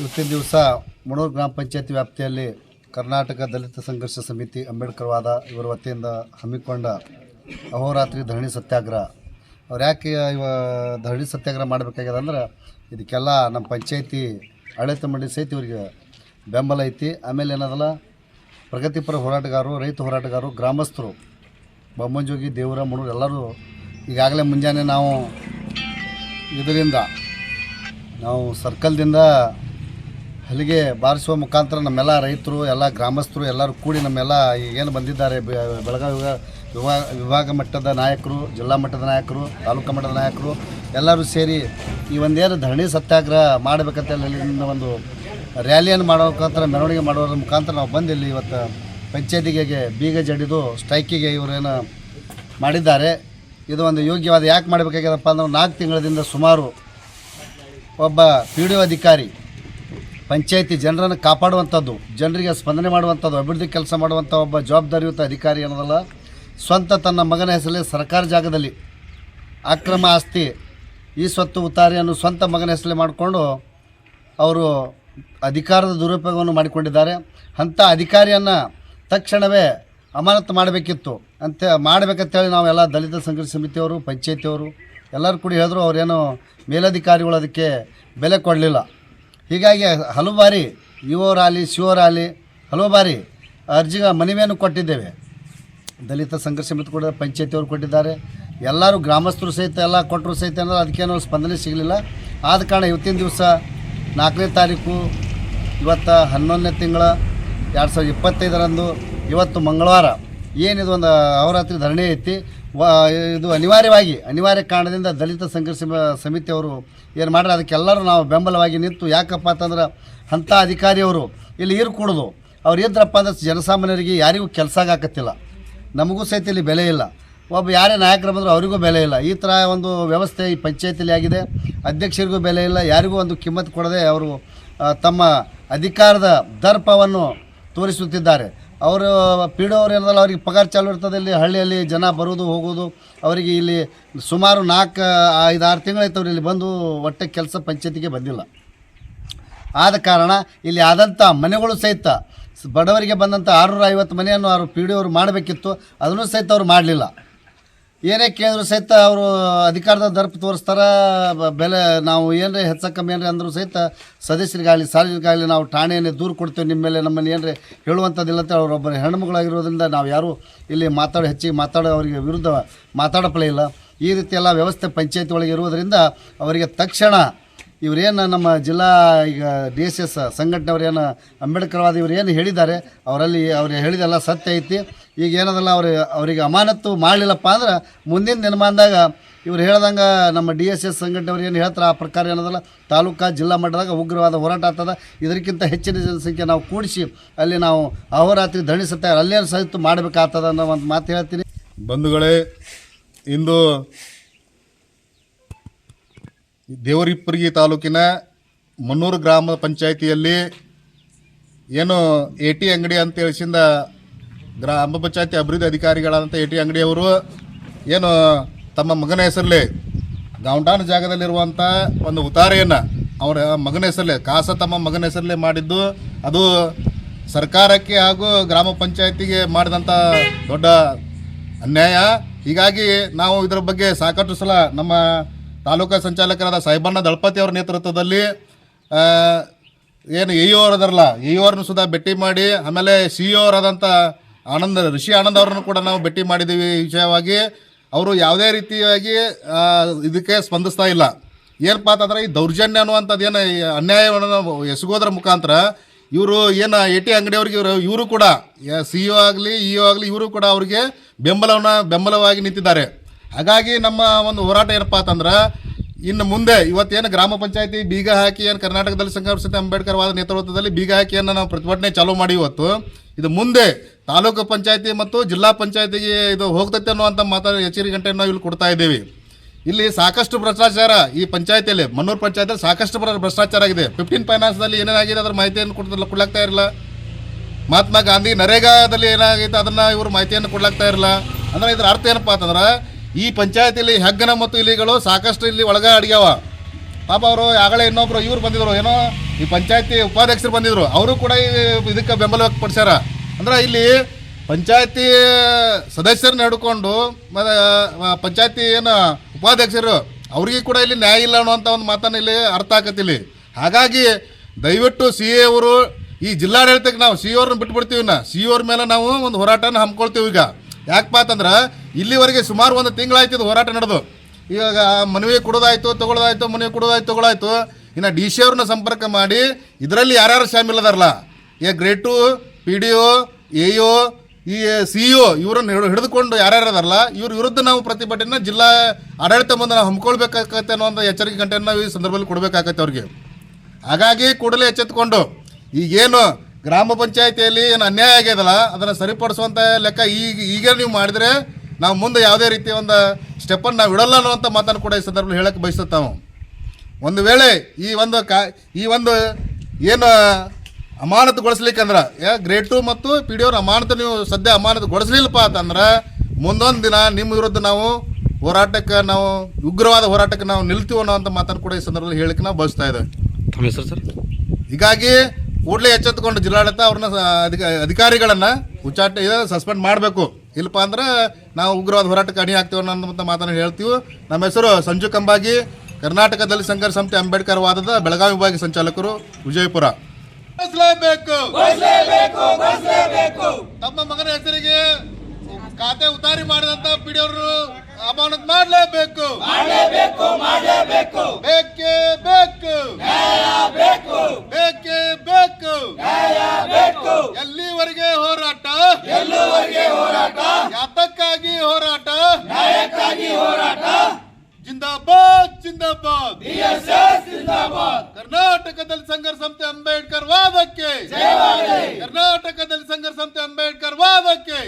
ಇವತ್ತಿನ ದಿವಸ ಮುಣೂರು ಗ್ರಾಮ ಪಂಚಾಯತಿ ವ್ಯಾಪ್ತಿಯಲ್ಲಿ ಕರ್ನಾಟಕ ದಲಿತ ಸಂಘರ್ಷ ಸಮಿತಿ ಅಂಬೇಡ್ಕರ್ ವಾದ ಇವರ ವತಿಯಿಂದ ಹಮ್ಮಿಕೊಂಡ ಅಹೋರಾತ್ರಿ ಧರಣಿ ಸತ್ಯಾಗ್ರಹ. ಅವ್ರು ಯಾಕೆ ಧರಣಿ ಸತ್ಯಾಗ್ರಹ ಮಾಡಬೇಕಾಗ್ಯದ ಅಂದ್ರೆ ಇದಕ್ಕೆಲ್ಲ ನಮ್ಮ ಪಂಚಾಯತಿ ಆಡಳಿತ ಮಂಡಳಿ ಸಹಿತ ಇವರಿಗೆ ಬೆಂಬಲ ಐತಿ. ಆಮೇಲೆ ಏನದಲ್ಲ, ಪ್ರಗತಿಪರ ಹೋರಾಟಗಾರರು, ರೈತ ಹೋರಾಟಗಾರರು, ಗ್ರಾಮಸ್ಥರು, ಬೊಮ್ಮಂಜೋಗಿ, ದೇವರ, ಮುಣೂರು ಎಲ್ಲರೂ ಈಗಾಗಲೇ ಮುಂಜಾನೆ ನಾವು ಸರ್ಕಲ್ದಿಂದ ಅಲ್ಲಿಗೆ ಬಾರಿಸುವ ಮುಖಾಂತರ ನಮ್ಮೆಲ್ಲ ರೈತರು, ಎಲ್ಲ ಗ್ರಾಮಸ್ಥರು ಎಲ್ಲರೂ ಕೂಡಿ ನಮ್ಮೆಲ್ಲ ಏನು ಬಂದಿದ್ದಾರೆ, ಬೆಳಗಾವಿ ವಿಭಾಗ ಮಟ್ಟದ ನಾಯಕರು, ಜಿಲ್ಲಾ ಮಟ್ಟದ ನಾಯಕರು, ತಾಲೂಕು ಮಟ್ಟದ ನಾಯಕರು ಎಲ್ಲರೂ ಸೇರಿ ಈ ಒಂದೇನು ಧರಣಿ ಸತ್ಯಾಗ್ರಹ ಮಾಡಬೇಕಂತ ಅಲ್ಲಿಂದ ಒಂದು ರ್ಯಾಲಿಯನ್ನು ಮಾಡೋಕಂತ ಮೆರವಣಿಗೆ ಮಾಡೋದ್ರ ಮುಖಾಂತರ ನಾವು ಬಂದು ಇಲ್ಲಿ ಇವತ್ತು ಪಂಚಾಯತಿಗೆ ಬೀಗ ಜಡಿದು ಸ್ಟ್ರೈಕಿಗೆ ಇವರೇನು ಮಾಡಿದ್ದಾರೆ. ಇದು ಒಂದು ಯೋಗ್ಯವಾದ ಯಾಕೆ ಮಾಡಬೇಕಾಗ್ಯದಪ್ಪ ಅಂದ್ರೆ 4 ತಿಂಗಳಿಂದ ಸುಮಾರು ಒಬ್ಬ PDO ಅಧಿಕಾರಿ ಪಂಚಾಯತಿ ಜನರನ್ನು ಕಾಪಾಡುವಂಥದ್ದು, ಜನರಿಗೆ ಸ್ಪಂದನೆ ಮಾಡುವಂಥದ್ದು, ಅಭಿವೃದ್ಧಿ ಕೆಲಸ ಮಾಡುವಂಥ ಒಬ್ಬ ಜವಾಬ್ದಾರಿಯುತ ಅಧಿಕಾರಿ ಅನ್ನೋದಲ್ಲ, ಸ್ವಂತ ತನ್ನ ಮಗನ ಹೆಸರಲ್ಲಿ ಸರ್ಕಾರ ಜಾಗದಲ್ಲಿ ಅಕ್ರಮ ಆಸ್ತಿ ಈ ಸ್ವತ್ತು ಉತ್ತಾರಿಯನ್ನು ಸ್ವಂತ ಮಗನ ಹೆಸರಲ್ಲಿ ಮಾಡಿಕೊಂಡು ಅವರು ಅಧಿಕಾರದ ದುರುಪಯೋಗವನ್ನು ಮಾಡಿಕೊಂಡಿದ್ದಾರೆ. ಅಂಥ ಅಧಿಕಾರಿಯನ್ನು ತಕ್ಷಣವೇ ಅಮಾನತು ಮಾಡಬೇಕಿತ್ತು ಮಾಡಬೇಕಂತೇಳಿ ನಾವೆಲ್ಲ ದಲಿತ ಸಂಘರ್ಷ ಸಮಿತಿಯವರು, ಪಂಚಾಯತಿಯವರು ಎಲ್ಲರೂ ಕೂಡ ಹೇಳಿದ್ರು. ಅವರೇನು ಮೇಲಧಿಕಾರಿಗಳು ಅದಕ್ಕೆ ಬೆಲೆ ಕೊಡಲಿಲ್ಲ. ಹೀಗಾಗಿ ಹಲವು ಬಾರಿ ಇವರಾಗಲಿ ಶಿವರಾಗಲಿ ಹಲವು ಬಾರಿ ಮನವಿಯನ್ನು ಕೊಟ್ಟಿದ್ದೇವೆ. ದಲಿತ ಸಂಘರ್ಷ ಸಮಿತಿ ಕೂಡ ಪಂಚಾಯತಿಯವರು ಕೊಟ್ಟಿದ್ದಾರೆ, ಎಲ್ಲರೂ ಗ್ರಾಮಸ್ಥರು ಸಹಿತ ಎಲ್ಲ ಕೊಟ್ಟರು ಸಹಿತ ಅಂದರೆ ಅದಕ್ಕೇನೋ ಸ್ಪಂದನೆ ಸಿಗಲಿಲ್ಲ. ಆದ ಕಾರಣ ಇವತ್ತಿನ ದಿವಸ 4ನೇ ತಾರೀಕು, ಇವತ್ತು 11ನೇ ತಿಂಗಳ 2025ರಂದು, ಇವತ್ತು ಮಂಗಳವಾರ ಏನಿದು ಒಂದು ಅಹೋರಾತ್ರಿ ಧರಣಿ ಐತಿ. ಇದು ಅನಿವಾರ್ಯ ಕಾರಣದಿಂದ ದಲಿತ ಸಂಘರ್ಷ ಸಮಿತಿಯವರು ಏನು ಮಾಡ್ರೆ ಅದಕ್ಕೆಲ್ಲರೂ ನಾವು ಬೆಂಬಲವಾಗಿ ನಿಂತು, ಯಾಕಪ್ಪ ಅಂತಂದ್ರೆ ಅಂಥ ಅಧಿಕಾರಿಯವರು ಇಲ್ಲಿ ಕೂಡೋದು, ಅವ್ರು ಇದ್ರಪ್ಪ ಅಂದ್ರೆ ಜನಸಾಮಾನ್ಯರಿಗೆ ಯಾರಿಗೂ ಕೆಲಸ ಆಗಾಕತ್ತಿಲ್ಲ, ನಮಗೂ ಸಹಿತ ಇಲ್ಲಿ ಬೆಲೆ ಇಲ್ಲ, ಒಬ್ಬ ಯಾರೇ ನಾಯಕರು ಬಂದರೂ ಅವರಿಗೂ ಬೆಲೆ ಇಲ್ಲ. ಈ ಥರ ಒಂದು ವ್ಯವಸ್ಥೆ ಈ ಪಂಚಾಯತಿಯಲ್ಲಿ ಆಗಿದೆ. ಅಧ್ಯಕ್ಷರಿಗೂ ಬೆಲೆ ಇಲ್ಲ, ಯಾರಿಗೂ ಒಂದು ಕಿಮ್ಮತ್ತು ಕೊಡದೆ ಅವರು ತಮ್ಮ ಅಧಿಕಾರದ ದರ್ಪವನ್ನು ತೋರಿಸುತ್ತಿದ್ದಾರೆ. ಅವರು PDO ಅವರು ಏನದಲ್ಲ, ಅವ್ರಿಗೆ ಪಗಾರ ಚಾಲು ಇರ್ತದೆ. ಇಲ್ಲಿ ಹಳ್ಳಿಯಲ್ಲಿ ಜನ ಬರೋದು ಹೋಗೋದು, ಅವರಿಗೆ ಇಲ್ಲಿ ಸುಮಾರು 4-5-6 ತಿಂಗಳಾಯ್ತು ಅವ್ರು ಇಲ್ಲಿ ಬಂದು ಒಟ್ಟೆ ಕೆಲಸ ಪಂಚಾಯತಿಗೆ ಬಂದಿಲ್ಲ. ಆದ ಕಾರಣ ಇಲ್ಲಿ ಆದಂಥ ಮನೆಗಳು ಸಹಿತ ಬಡವರಿಗೆ ಬಂದಂಥ 650 ಮನೆಯನ್ನು ಅವರು PDO ಅವರು ಮಾಡಬೇಕಿತ್ತು, ಅದನ್ನು ಸಹಿತ ಅವರು ಮಾಡಲಿಲ್ಲ. ಏನೇ ಕೇಳಿದ್ರು ಸಹಿತ ಅವರು ಅಧಿಕಾರದ ದರ್ಪ ತೋರಿಸ್ತಾರೆ. ಬೆಲೆ ನಾವು ಏನರೇ ಹೆಚ್ಚು ಕಮ್ಮಿ ಏನ್ರಿ ಅಂದರೂ ಸಹಿತ ಸದಸ್ಯರಿಗಾಗಲಿ ಸಾರ್ವಜನಿಕರಾಗಲಿ ನಾವು ಠಾಣೆಯಲ್ಲಿ ದೂರು ಕೊಡ್ತೇವೆ, ನಿಮ್ಮ ಮೇಲೆ ನಮ್ಮನ್ನು ಏನರೇ ಹೇಳುವಂಥದ್ದಿಲ್ಲ ಅಂತ ಅವರೊಬ್ಬರ ಹೆಣ್ಣುಮಗಳಾಗಿರೋದ್ರಿಂದ ನಾವು ಯಾರೂ ಇಲ್ಲಿ ಹೆಚ್ಚಿಗೆ ಮಾತಾಡೋ ಅವರಿಗೆ ವಿರುದ್ಧ ಮಾತಾಡಪ್ಪಲೇ ಇಲ್ಲ. ಈ ರೀತಿ ಎಲ್ಲ ವ್ಯವಸ್ಥೆ ಪಂಚಾಯತಿ ಒಳಗೆ ಇರುವುದರಿಂದ ಅವರಿಗೆ ತಕ್ಷಣ ಇವರೇನು ನಮ್ಮ ಜಿಲ್ಲಾ ಈಗ DSS ಸಂಘಟನೆಯವರೇನು ಅಂಬೇಡ್ಕರ್ವಾದ ಇವರು ಏನು ಹೇಳಿದ್ದಾರೆ, ಅವ್ರು ಹೇಳಿದೆಲ್ಲ ಸತ್ಯ ಐತಿ. ಈಗ ಏನದಲ್ಲ, ಅವರಿಗೆ ಅಮಾನತು ಮಾಡಲಿಲ್ಲಪ್ಪ ಅಂದ್ರೆ ಮುಂದಿನ ದಿನಮಾನದಾಗ ಇವ್ರು ಹೇಳ್ದಂಗೆ ನಮ್ಮ DSS ಸಂಘಟನೆಯವ್ರು ಏನು ಹೇಳ್ತಾರೆ ಆ ಪ್ರಕಾರ ಏನದಲ್ಲ, ತಾಲೂಕಾ ಜಿಲ್ಲಾ ಮಟ್ಟದಾಗ ಉಗ್ರವಾದ ಹೋರಾಟ ಆಗ್ತದೆ. ಇದಕ್ಕಿಂತ ಹೆಚ್ಚಿನ ಜನಸಂಖ್ಯೆ ನಾವು ಕೂಡಿಸಿ ಅಲ್ಲಿ ನಾವು ಅಹೋರಾತ್ರಿ ಧರಣಿ ಸತ್ಯಾಗ್ರಹ ಅಲ್ಲೇನು ಸಹಿತ ಮಾಡಬೇಕಾಗ್ತದೆ ಅನ್ನೋ ಒಂದು ಮಾತು ಹೇಳ್ತೀನಿ. ಬಂಧುಗಳೇ, ಇಂದು ದೇವರಿಪ್ಪರ್ಗಿ ತಾಲೂಕಿನ ಮುನ್ನೂರು ಗ್ರಾಮ ಪಂಚಾಯಿತಿಯಲ್ಲಿ ಏನು AT ಅಂಗಡಿ ಅಂತ ಹೇಳಿಸಿಂದ ಗ್ರಾಮ ಪಂಚಾಯತಿ ಅಭಿವೃದ್ಧಿ ಅಧಿಕಾರಿಗಳಾದಂಥ AT ಅಂಗಡಿಯವರು ಏನು ತಮ್ಮ ಮಗನ ಹೆಸರಲ್ಲಿ ಡೌನ್ಟೌನ್ ಜಾಗದಲ್ಲಿರುವಂಥ ಒಂದು ಉತ್ತಾರೆಯನ್ನು ಅವರ ಮಗನ ಹೆಸರಲ್ಲೇ ತಮ್ಮ ಮಗನ ಹೆಸರಲ್ಲೇ ಮಾಡಿದ್ದು, ಅದು ಸರ್ಕಾರಕ್ಕೆ ಹಾಗೂ ಗ್ರಾಮ ಪಂಚಾಯತಿಗೆ ಮಾಡಿದಂಥ ದೊಡ್ಡ ಅನ್ಯಾಯ. ಹೀಗಾಗಿ ನಾವು ಇದರ ಬಗ್ಗೆ ಸಾಕಷ್ಟು ಸಲ ನಮ್ಮ ತಾಲೂಕಾ ಸಂಚಾಲಕರಾದ ಸಾಹೇಬಣ್ಣ ದಳಪತಿ ಅವರ ನೇತೃತ್ವದಲ್ಲಿ ಏನು AO ಅವರದಾರಲ್ಲ, AO ಅವ್ರನ್ನೂ ಸುಧಾ ಭೇಟಿ ಮಾಡಿ, ಆಮೇಲೆ CEO ಅವರಾದಂಥ ಋಷಿ ಆನಂದ್ ಅವರನ್ನು ಕೂಡ ನಾವು ಭೇಟಿ ಮಾಡಿದ್ದೀವಿ. ಈ ವಿಷಯವಾಗಿ ಅವರು ಯಾವುದೇ ರೀತಿಯಾಗಿ ಇದಕ್ಕೆ ಸ್ಪಂದಿಸ್ತಾ ಇಲ್ಲ. ಏನಪ್ಪ ಅಂತಂದ್ರೆ ಈ ದೌರ್ಜನ್ಯ ಅನ್ನುವಂಥದ್ದು ಏನು ಅನ್ಯಾಯವನ್ನು ಎಸಗೋದ್ರ ಮುಖಾಂತರ ಇವರು ಏನು AT ಅಂಗಡಿಯವ್ರಿಗೆ ಇವರು ಕೂಡ CEO ಆಗಲಿ EO ಆಗಲಿ ಇವರು ಕೂಡ ಅವರಿಗೆ ಬೆಂಬಲವಾಗಿ ನಿಂತಿದ್ದಾರೆ. ಹಾಗಾಗಿ ನಮ್ಮ ಒಂದು ಹೋರಾಟ ಏನಪ್ಪ ಅಂತಂದ್ರೆ, ಇನ್ನು ಮುಂದೆ ಇವತ್ತೇನು ಗ್ರಾಮ ಪಂಚಾಯತಿ ಬೀಗ ಹಾಕಿ ಏನು ಕರ್ನಾಟಕದಲ್ಲಿ ಸಂಘರ್ಷ ಅಂಬೇಡ್ಕರ್ ವಾದ ನೇತೃತ್ವದಲ್ಲಿ ಬೀಗ ಹಾಕಿಯನ್ನು ನಾವು ಪ್ರತಿಭಟನೆ ಚಾಲೂ ಮಾಡಿ ಇವತ್ತು ಇದು ಮುಂದೆ ತಾಲೂಕು ಪಂಚಾಯತಿ ಮತ್ತು ಜಿಲ್ಲಾ ಪಂಚಾಯತಿಗೆ ಇದು ಹೋಗ್ತೈತೆ ಅನ್ನುವಂಥ ಎಚ್ಚರಿಕೆ ಗಂಟೆಯನ್ನು ನಾವು ಇಲ್ಲಿ ಕೊಡ್ತಾ ಇದ್ದೀವಿ. ಇಲ್ಲಿ ಸಾಕಷ್ಟು ಭ್ರಷ್ಟಾಚಾರ ಈ ಪಂಚಾಯತಿಯಲ್ಲಿ, ಮುನ್ನೂರು ಪಂಚಾಯತಿಯಲ್ಲಿ ಸಾಕಷ್ಟು ಭ್ರಷ್ಟಾಚಾರ ಆಗಿದೆ. 15 ಫೈನಾನ್ಸ್ದಲ್ಲಿ ಏನೇನಾಗಿದೆ ಅದರ ಮಾಹಿತಿಯನ್ನು ಕೊಡ್ಲಾಗ್ತಾ ಇರಲಿಲ್ಲ. ಮಹಾತ್ಮ ಗಾಂಧಿ ನರೇಗಾದಲ್ಲಿ ಏನಾಗೈತೆ ಅದನ್ನು ಇವರು ಮಾಹಿತಿಯನ್ನು ಕೊಡ್ಲಾಗ್ತಾ ಇರಲಿಲ್ಲ. ಅಂದರೆ ಇದರ ಅರ್ಥ ಏನಪ್ಪ ಅಂತಂದ್ರೆ, ಈ ಪಂಚಾಯತಿಯಲ್ಲಿ ಹೆಗ್ಗಣ ಮತ್ತು ಇಲಿಗಳು ಸಾಕಷ್ಟು ಇಲ್ಲಿ ಒಳಗೆ ಅಡಿಗ್ಯಾವ. ಪಾಪ ಅವರು ಆಗಲೇ ಇನ್ನೊಬ್ರು ಇವ್ರು ಬಂದಿದ್ರು, ಏನೋ ಈ ಪಂಚಾಯತಿ ಉಪಾಧ್ಯಕ್ಷರು ಬಂದಿದ್ರು, ಅವರು ಕೂಡ ಇದಕ್ಕೆ ಬೆಂಬಲ ವ್ಯಕ್ತಪಡಿಸ್ಯಾರ. ಅಂದ್ರೆ ಇಲ್ಲಿ ಪಂಚಾಯತಿ ಸದಸ್ಯರನ್ನ ಹಿಡ್ಕೊಂಡು ಪಂಚಾಯತಿ ಏನು ಉಪಾಧ್ಯಕ್ಷರು ಅವ್ರಿಗೆ ಕೂಡ ಇಲ್ಲಿ ನ್ಯಾಯ ಇಲ್ಲ ಅನ್ನುವಂಥ ಒಂದು ಮಾತನ್ನು ಇಲ್ಲಿ ಅರ್ಥ ಆಗತ್ತಿಲ್ಲಿ. ಹಾಗಾಗಿ ದಯವಿಟ್ಟು ಸಿ ಎ ಅವರು ಈ ಜಿಲ್ಲಾಡಳಿತಕ್ಕೆ ನಾವು ಸಿ ಅವ್ರನ್ನ ಬಿಟ್ಬಿಡ್ತೀವಿ. ಸಿ ಅವ್ರ ಮೇಲೆ ನಾವು ಒಂದು ಹೋರಾಟನ ಹಮ್ಮಿಕೊಳ್ತೀವಿ. ಈಗ ಯಾಕಪ್ಪ ಅಂತಂದ್ರೆ ಇಲ್ಲಿವರೆಗೆ ಸುಮಾರು ಒಂದು ತಿಂಗಳಾಯ್ತು ಇದು ಹೋರಾಟ ನಡೆದು. ಇವಾಗ ಮನವಿ ಕೊಡೋದಾಯ್ತು ತೊಗೊಳೋದಾಯ್ತು, ಮನವಿ ಕೊಡೋದಾಯ್ತು ತೊಗೊಳಾಯ್ತು. ಇನ್ನು ಡಿ ಸಿ ಅವ್ರನ್ನ ಸಂಪರ್ಕ ಮಾಡಿ ಇದರಲ್ಲಿ ಯಾರ್ಯಾರು ಶಾಮಿಲ್ ಅದಾರಲ್ಲ, ಈ ಗ್ರೇಡ್ 2 PDO AO ಈ CEO ಇವರನ್ನು ಹಿಡಿದುಕೊಂಡು ಯಾರ್ಯಾರು ಅದಾರಲ್ಲ ಇವ್ರ ವಿರುದ್ಧ ನಾವು ಪ್ರತಿಭಟನೆ ಜಿಲ್ಲಾ ಆಡಳಿತ ಮುಂದೆ ನಾವು ಹಮ್ಮಿಕೊಳ್ಬೇಕಾಗತ್ತೆ ಅನ್ನೋ ಒಂದು ಎಚ್ಚರಿಕೆ ಗಂಟೆಯನ್ನು ನಾವು ಈ ಸಂದರ್ಭದಲ್ಲಿ ಕೊಡಬೇಕಾಗತ್ತೆ ಅವ್ರಿಗೆ. ಹಾಗಾಗಿ ಕೂಡಲೇ ಎಚ್ಚೆತ್ತುಕೊಂಡು ಈಗೇನು ಗ್ರಾಮ ಪಂಚಾಯಿತಿಯಲ್ಲಿ ಏನು ಅನ್ಯಾಯ ಆಗ್ಯದಲ್ಲ ಅದನ್ನು ಸರಿಪಡಿಸುವಂಥ ಲೆಕ್ಕ ಈಗ ನೀವು ಮಾಡಿದರೆ ನಾವು ಮುಂದೆ ಯಾವುದೇ ರೀತಿಯ ಒಂದು ಸ್ಟೆಪ್ಪನ್ನು ನಾವು ಇಡಲ್ಲ ಅನ್ನುವಂಥ ಮಾತನ್ನು ಕೂಡ ಈ ಸಂದರ್ಭದಲ್ಲಿ ಹೇಳಕ್ಕೆ ಬಯಸುತ್ತಾವು. ಒಂದು ವೇಳೆ ಈ ಒಂದು ಏನು ಅಮಾನತುಗೊಳಿಸ್ಲಿಕ್ಕಂದ್ರೆ ಗ್ರೇಡ್ 2 ಮತ್ತು PDO ಅಮಾನತು ನೀವು ಸದ್ಯ ಅಮಾನತುಗೊಳಿಸ್ಲಿಲ್ಲಪ್ಪ ಅಂತಂದ್ರೆ ಮುಂದೊಂದು ದಿನ ನಿಮ್ಮ ವಿರುದ್ಧ ನಾವು ಹೋರಾಟಕ್ಕೆ ನಾವು ಉಗ್ರವಾದ ಹೋರಾಟಕ್ಕೆ ನಾವು ನಿಲ್ತೀವಿ ಅನ್ನೋಂಥ ಮಾತನ್ನು ಕೂಡ ಈ ಸಂದರ್ಭದಲ್ಲಿ ಹೇಳಿಕ್ಕೆ ನಾವು ಬಯಸ್ತಾ ಇದ್ದೇವೆ. ತಮ್ಮ ಹೆಸರು ಸರ್? ಹೀಗಾಗಿ ಕೂಡಲೇ ಎಚ್ಚೆತ್ತುಕೊಂಡು ಜಿಲ್ಲಾಡಳಿತ ಅವ್ರನ್ನ ಅಧಿಕಾರಿಗಳನ್ನು ಸಸ್ಪೆಂಡ್ ಮಾಡಬೇಕು. ಇಲ್ಲಪ್ಪ ಅಂದ್ರೆ ನಾವು ಉಗ್ರವಾದ ಹೋರಾಟಕ್ಕೆ ಅಣಿ ಆಗ್ತೀವಿ ಅನ್ನೋಂಥ ಮಾತನ್ನು ಹೇಳ್ತೀವಿ. ನಮ್ಮ ಹೆಸರು ಸಂಜು ಕಂಬಾಗಿ, ಕರ್ನಾಟಕ ದಲಿತ ಸಂಘರ್ಷ ಸಮಿತಿ ಅಂಬೇಡ್ಕರ್ ವಾದದ ಬೆಳಗಾವಿ ವಿಭಾಗೀಯ ಸಂಚಾಲಕರು, ವಿಜಯಪುರ. ತಮ್ಮ ಮಗನ ಹೆಸರಿಗೆ ಖಾತೆ ಉತ್ತಾರಿ ಮಾಡಿದಂತ ಪಿಡಿಯವರು ಅಮಾನತ್ ಮಾಡಲೇಬೇಕು. ಬೇಕೇ ಬೇಕು, ಬೇಕೇ ಬೇಕು. ಎಲ್ಲಿವರೆಗೆ ಹೋರಾಟ, ಯಾತಕ್ಕಾಗಿ ಹೋರಾಟ, ಜಿಂದಾಬಾದ್ ಜಿಂದಾಬಾದ್, ಕರ್ನಾಟಕದಲ್ಲಿ ಸಂಘರ್ಷ ಸಮಿತಿ ಅಂಬೇಡ್ಕರ್ ವಾದಕ್ಕೆ, ಕರ್ನಾಟಕದಲ್ಲಿ ಸಂಘರ್ಷ ಸಮಿತಿ ಅಂಬೇಡ್ಕರ್ ವಾದಕ್ಕೆ.